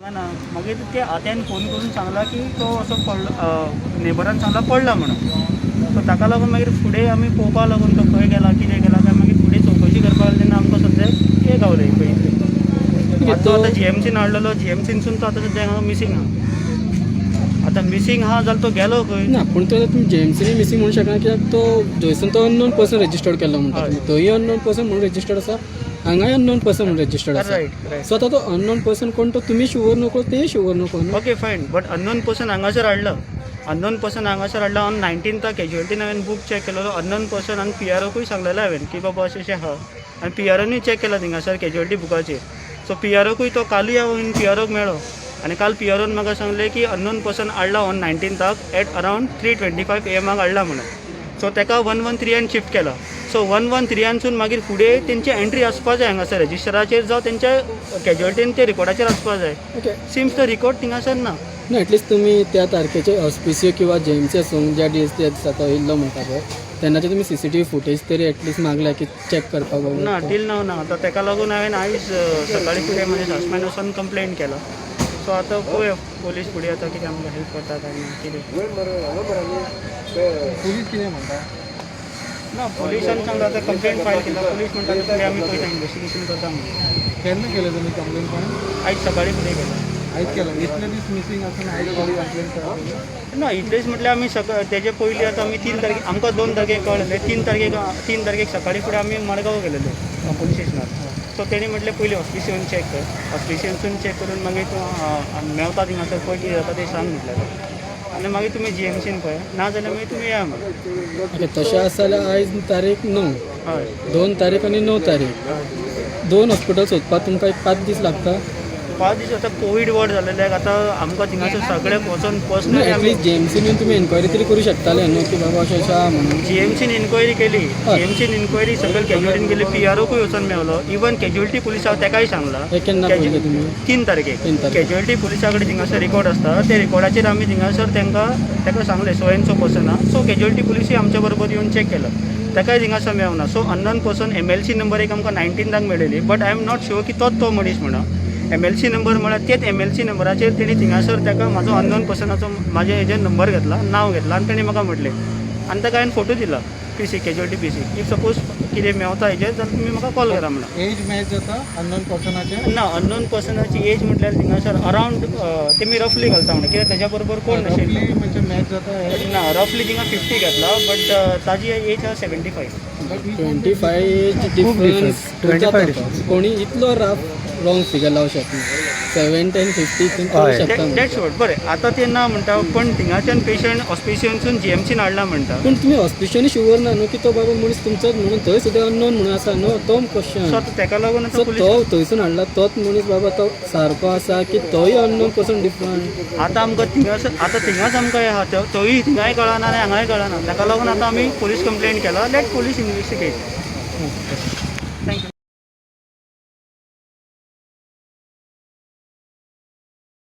ना मागीर ते आत्यान फोन करून सांगला की तो असो पडलो नेबरान सांगला पडला म्हणून. सो ताका लागून मागीर फुडें आमी पळोवपा लागून तो खंय गेला कितें गेला काय मागीर फुडें चवकशी करपाक लागली तेन्ना आमकां सद्याक हे गावलें पळय. तो आतां GMCन हाडलेलो GMCनसून तो आतां सद्याक हांगा मिसींग आहा. आतां मिसींग आहा जाल्यार तो गेलो खंय ना पूण तो तुमी JMCनी मिसींग म्हणूंक शकना कित्याक तो थंयसून तो अननोन पर्सन रजिस्टर्ड केल्लो म्हणटा तुमी. थंय अननोन पर्सन म्हणून रजिस्टर्ड आसा, हांगाय अननोन पर्सन म्हणून रजिस्टर्ड आसा. रायट. सो आतां तो अननोन पर्सन कोण तो तुमी शुवर नको तेय शुवर नको न्हू. ओके फायन, बट अननोन पर्सन हांगासर हाडला. अननोन पर्सन हांगासर हाडला. ऑन 19th कॅज्युअलिटीन हांवें बुक चॅक केलो. अननोन पर्सन आनी PROकूय सांगलेलें हांवें की बाबा अशें अशें आहा. आनी PROनूय चॅक केला थिंगासर कॅज्युअलिटी बुकाचेर. सो PROकूय तो कालूय हांव PROक मेळ्ळो आनी काल PROन म्हाका सांगलें की अननोन पर्सन हाडला on 19th at around 3:25 AM हाडला म्हणून. सो ताका 113 शिफ्ट केला. सो 113सून मागीर फुडें तेंची एंट्री आसपा जाय हांगासर रजिस्टराचेर जावं तेंच्या कॅज्युअलिटीन ते रिकॉर्डाचेर आसपा जाय. ओके सिम्स तो रिकॉर्ड थिंगासर ना. ना एटलिस्ट तुमी त्या तारखेचे ऑस्पिसियो किंवा JMC आसूं ज्या दिसा तो येयल्लो म्हणटा पळय तेन्नाचे तुमी CCTV फुटेज तरी एटलिस्ट मागल्या की चॅक करपाक ना टील नाव ना. आतां ताका लागून हांवें आयज सकाळीं फुडें म्हज्या सासम्यान वचून कंप्लेंट केला. सो आतां पळोवया पुलीस फुडें आतां कितें आमकां हेल्प करता काय ना कितें. पुलीस कितें म्हणटा? ना पुलिसान सांगला आतां कंप्लेंट फायल केला. पुलीस म्हणटा फुडें आमी पळयता इन्वेस्टिगेशन करता म्हणून. केन्ना केलं तुमी कंप्लेंट पण? आयज सकाळीं फुडें केला. आयज केलं इतले दीस मिसींग आसून आयज कोणी कंप्लेंट केला? ना इतलेच म्हटल्यार आमी तेजे पयलीं आतां आमी 3 तारखेक आमकां 2 तारखेक कळलें. 3 तारखेक सकाळीं फुडें आमी मडगांव गेलेले पुलीस स्टेशनार. सो तेणी म्हटलें पयलीं ऑस्पिसियोन चॅक कर. ऑस्पिसियोनसून चॅक करून मागीर तूं मेवता थिंगासर पळय कितें जाता तें सांग म्हटलें. आनी मागीर तुमी GMCन पळय ना जाल्यार मागीर तुमी या म्हणून. ओके तशें आसा जाल्यार आयज तारीख 9, हय 2 तारीख आनी 9 तारीख 2 हॉस्पिटल सोदपाक तुमकां एक 5 दीस लागता. 5 दीस आतां कोवीड वॉर्ड जालेल्याक आतां आमकां थिंगासर सगळे वचोन पर्सनली आमी एटलिस्ट JMCन तुमी एन्क्वायरी तरी करूं शकताले न्हू की बाबा अशें अशें आहा म्हणून. GMCन इन्क्वायरी केली. GMCन इन्क्वायरी सगळे कॅज्युअलिटीन गेली. PROकूय वचोन मेवलो. इवन कॅज्युअलिटी पुलीस हांव ताकाय सांगला. हे केन्ना पळयले तुमी? 3 तारखेक 3 तारखेक. कॅज्युअलिटी पुलिसा कडेन थिंगासर रिकॉर्ड आसता. त्या रिकॉर्डाचेर आमी थिंगासर ताका सांगलें सो एंड सो पर्सन आहा. सो कॅज्युअलिटी पुलिसूय आमच्या बरोबर येवन चॅक केला. ताकाय थिंगासर मेवना. So unknown person MLC number एक आमकां 19th मेळिल्ली. But I am not sure की तोच तो मनीस म्हणून. MLC नंबर म्हळ्यार तेच MLC नंबराचेर तेणी थिंगासर ताका म्हाजो अननोन पर्सनाचो म्हाज्या हेजेर नंबर घेतला, नांव घेतला आनी तेणी म्हाका म्हटलें आनी ताका हांवें फोटो दिला PC casualty PC. If suppose कितें मेवता हेजेर जाल्यार तुमी म्हाका कॉल करा म्हणून. एज मॅच जाता अननोन पर्सनाचे? ना अननोन पर्सनाची एज म्हटल्यार थिंगासर अरावंड तेमी रफली घालता म्हणून कित्याक तेज्या बरोबर कोण नाशिल्लो. रफली म्हणजे मॅच जाता हे? ना रफली थिंगा 50 घेतला बट ताजी एज आहा 75. 25 एज डिफरन्स 25 कोणी इतलो रॉंग फिगर लावं शकना. 7, 10, 50 करूं शकता. That's what. बरें आतां ते ना म्हणटा पण थिंगाच्यान पेशंट ऑस्पिशियनसून GMCन हाडला म्हणटा. पूण तुमी हॉस्पिशली शुवर ना न्हू की तो बाबा मनीस तुमचोच म्हणून थंय सुद्दां अननोन म्हणून आसा न्हू तो सो क्वेश्चन. आतां ताका लागून सो आतां पुलीस तो थंयसून हाडला तोच मनीस बाबा तो सारको आसा की तोय अननोन पर्सन डिफरंट. आतां आमकां थिंगाच आमकां आहा तोय थिंगाय कळना आनी हांगाय कळना. ताका लागून आतां आमी पुलीस कंप्लेंट केला. Let police investigate.